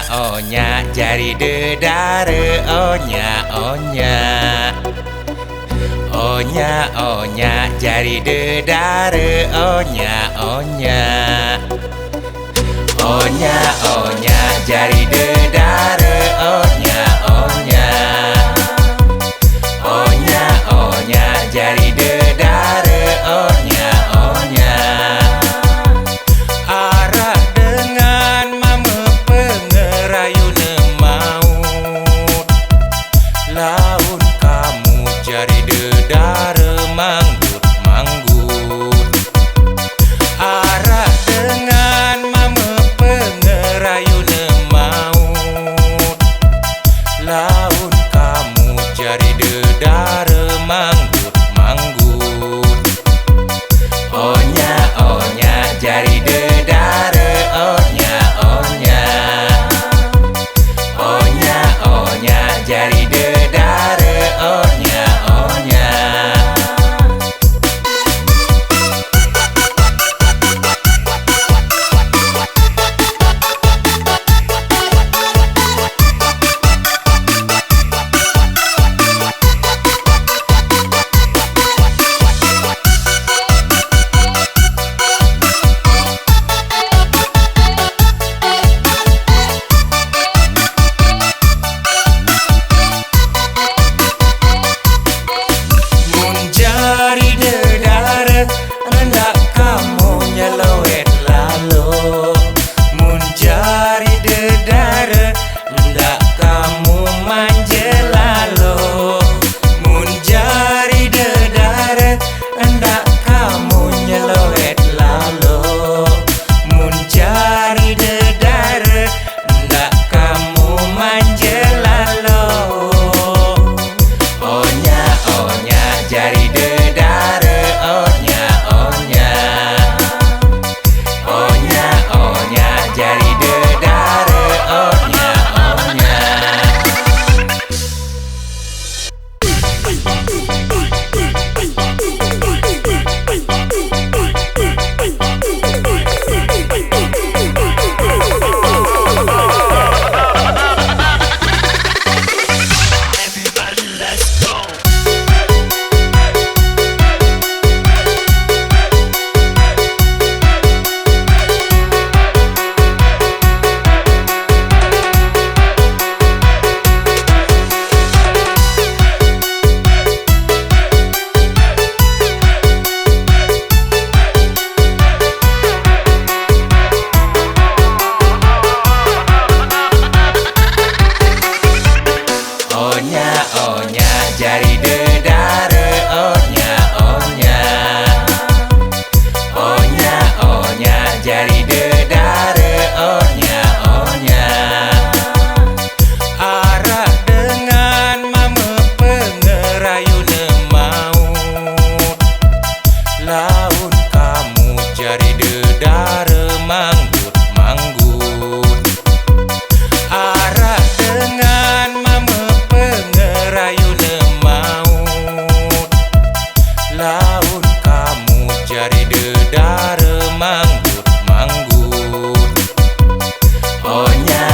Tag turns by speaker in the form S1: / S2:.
S1: Onya jari dedare onya jari dedare onya jari dedare onya jari dedare onya arah dengan mame pengerayun maut laun kamu jari dedare manggut arah dengan mame pengerayun maut laun kamu jari dedare manggut onya jari dedare onya jari dedare onya jari dedare onya jari dedare onya arah dengan mame pengerayun maut laun kamu jari dedare manggut arah dengan mame pengerayun maut laun kamu jari dedare manggut onya